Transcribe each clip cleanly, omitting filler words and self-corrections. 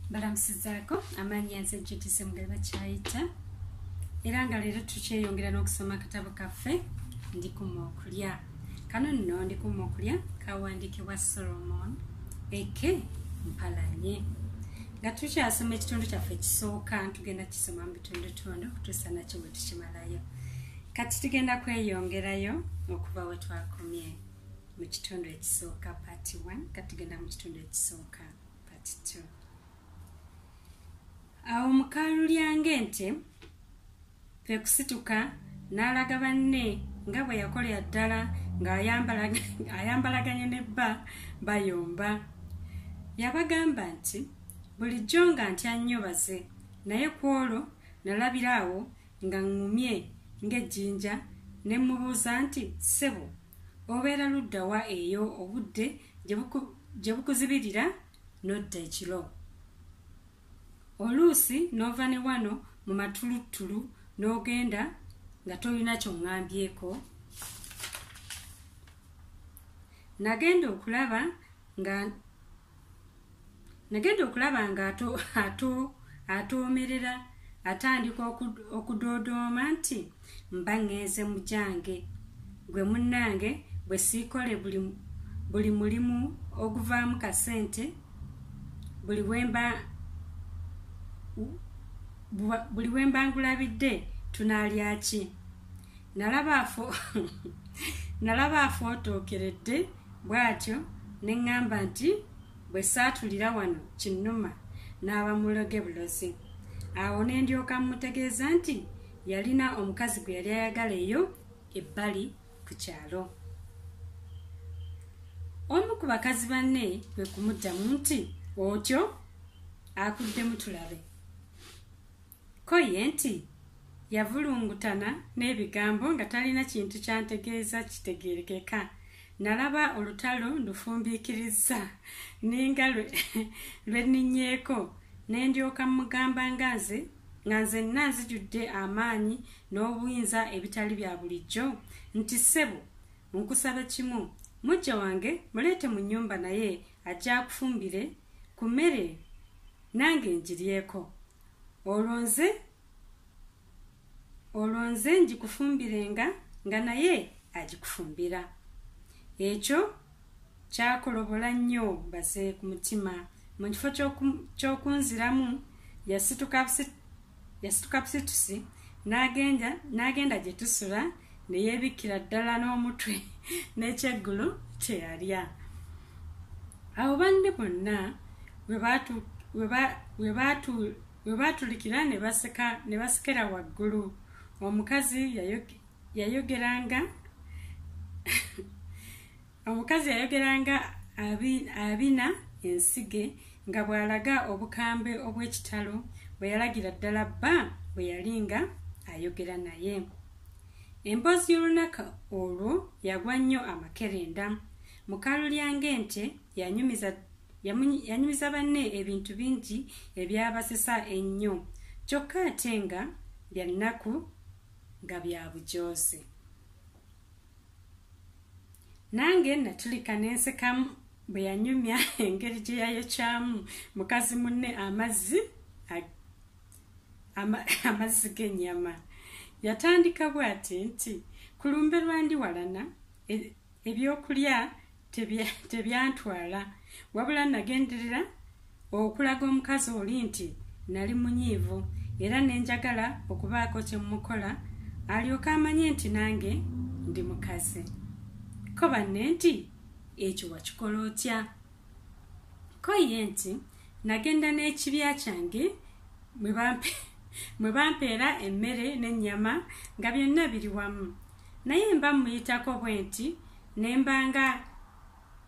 Balamusizzaako amaanyi yanze Judith Mugaba Kyayita era nga leero tukyeyongera n'okusoma akatabo kaffe Ndikuuma Okulya. Kano nno Ndikuuma Okulya kawandiikibwa Solomon Eke Mpalanye. Nga tukyasoma ekitundu kyaffe ekisooka tugenda kisoma mu bitundutundu okutuusa nakyo bwe tukimalayo. Kati tugenda kweyongerayo okuva we twakomye mu kitundu ekisooka part 1 kati tugenda mu kitundu ekisooka part 2. Awo mukalu lyange ente kwe kusituka n'alaga banne nga bwe yakolera ddala ng'ayambalaganye nebba bayomba. Yabagamba nti bulijjo nga ntya nnyo baze, naye ku olwo nalabiraawo nga ŋŋumye ng'ejjinja ne mubuuza nti ssebo obeera ludda wa eyo obudde gye bukuzibirira n'odda ekiro? Oluusi n'ova ne wano mu matulutulu n'ogenda nga tolina ky'oŋŋambyeko. Nagenda okulaba nga atoomerera atandika okudoodooma nti mba ŋŋenze mu gyange, gwe munnange bwe siikole buli mulimu oguvaamu kasente, buli wemba ngulabidde tunaalya ki? Nalaba afootookeredde bw'atyo ne ŋŋamba nti bwe saatulira wano kinnuma n'aba muloge bulozi. Awo ne ndyoka mmutegeeza nti yalina omukazi gwe yali ayagala eyo ebbali ku kyalo. Omu ku bakazi banne kwe kumuddamu nti otyo akuddemu tulabe. Ko ye nti yavulungutana n'ebigambo nga talina kintu kyantegeeza kitegeerekeka. Nalaba olutalo ndufumbiikiriza ninga lwenninyeeko ne ndyoka mmugamba nga nze nzijjudde amaanyi n'obuyinza ebitali bya bulijjo nti ssebo nkusaba kimu, mujja wange muleete mu nnyumba naye ajja akufumbire ku mmere nange ngiryeko. Olwo nze ngikufumbirenga nga naye agikufumbira. Ekyo kyakolobola nnyo baze ku mutima. Mu kifo ky'okunziramu yasituka busitusi n'agenda gye tusula ne yeebikkira ddala n'omutwe n'ekyeggulu kyeyalya. Awo banne bonna we baatulikira ne basekera waggulu. Omukazi yayogeranga abina ensige nga bw'alaga obukambe obw'ekitalo bwe yalagira ddala bba bwe yalinga ayogera naye. Emboozi y'olunaku olwo yagwa nnyo amakerenda. Mukalu lyange ente yanyumiza banne ebintu bingi ebyabasesa ennyo, kyokka ate nga bya nnaku nga bya bujoozi. Nange natulika n'ensekamu bwe yanyumya engeri gye yayokyamu mukazi munne amazzi g'ennyama. Yatandika bw'ati nti kulumbe lwandi walana ebyokulya tebyantwala, wabula nagenderera okulaga omukazi oli nti nali munyiivu era nenjagala okubaako kye mmukola alyoke amanye nti nange ndi mukazi. Ko banne nti ekyo wakikola otya? Ko ye nti nagenda n'ekibya kyange mwe bampeera emmere n'ennyama nga byonna biri wamu, naye mba muyitako bwe nti ne mbanga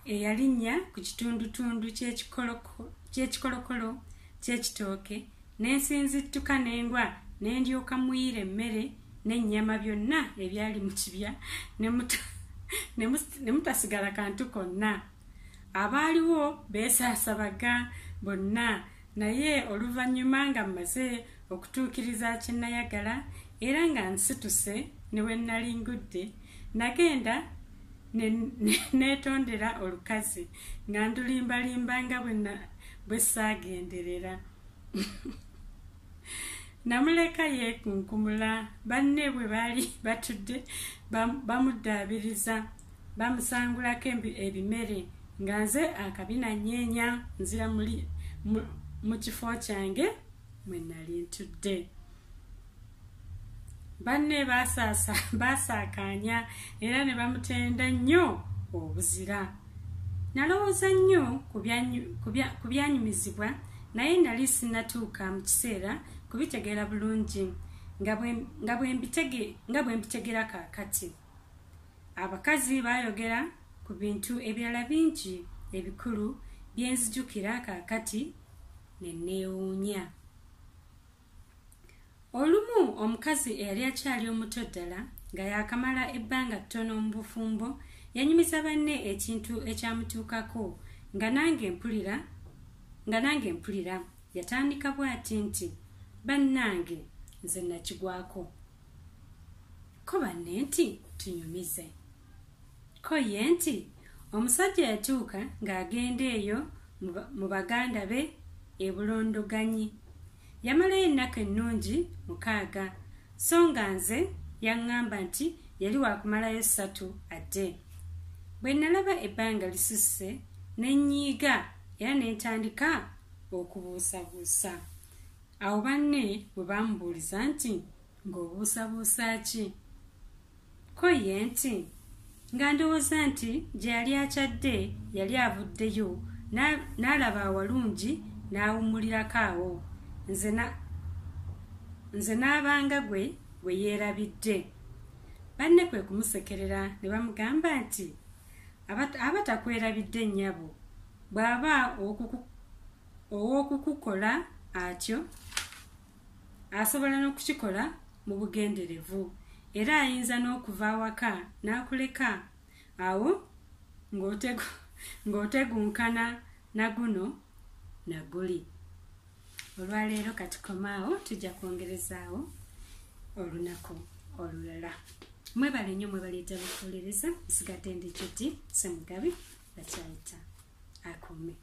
eyalinnya ku kitundutundu ky'ekikolokolo ky'ekitooke n'ensinzittuka n'engwa ne ndyoka muyira emmere n'ennyama byonna ebyali mu kibya ne mutasigala kantu konna. Abaaliwo beesaasabaga bonna, naye oluvannyuma nga mmaze okutuukiriza kye nayagala era nga nsituse ne we nnali ngudde, nagenda neetondera olukazi nga ndulimbalimba nga bwe saagenderera. Namuleka yeekunkumula, banne bwe baali batudde bamuddaabiriza, bamusangulako ebimere nga nze akabina nyeenya nzira mu kifo kyange mwe nali ntudde. Banne basaakaanya era ne bamutenda nnyo obuzira. Nalowooza nnyo ku byanyumizibwa naye nali sinnatuuka mu kiseera kubitegeera bulungi nga bwe mbitegera kaakati. Abakazi baayogera ku bintu ebirala bingi ebikulu bye nzijukira kaakati ne neewuunya. Olumu omukazi eyali akyali omuto ddala nga yaakamala ebbanga ttono mu bufumbo yanyumiza banne ekintu ekyamutuukako nga nange mpulira yatandika bw'ati nti, bannange nze nakigwako. Ko banne nti tunyumize. Ko ye nti omusajja yatuuka ng'agenda eyo mu baganda be e Bulondoganyi. Yamalayo ennaku ennungi 6 so nga nze yaŋŋamba nti yali waakumalayo 3 adde. Bwe nalaba ebbanga lisusse ne nnyiiga era ne ntandika okubuusabuusa. Awo banne bwe bamubuuliza nti ng'obuusabuusa ki? Ko ye nti nga ndowooza nti gye yali akyadde yali avuddeyo n'alaba awalungi n'awummulirako awo. Nze n'abanga gwe yeerabidde. Banne kwe kumusekerera ne bamugamba nti abatakwerabidde nnyabo bw'aba ow'okukukola atyo asobola n'okukikola mu bugenderevu era ayinza n'okuva awaka n'akuleka awo ng'otegunkana na guno na guli. Olwaleero katukomaawo, tujja kwongerezaawo olunaku olulala. Mwebale nnyo mwebaleeta bukuuliriza. Nsigadde ndi Judy Ssemugabi Bakyayita akuume.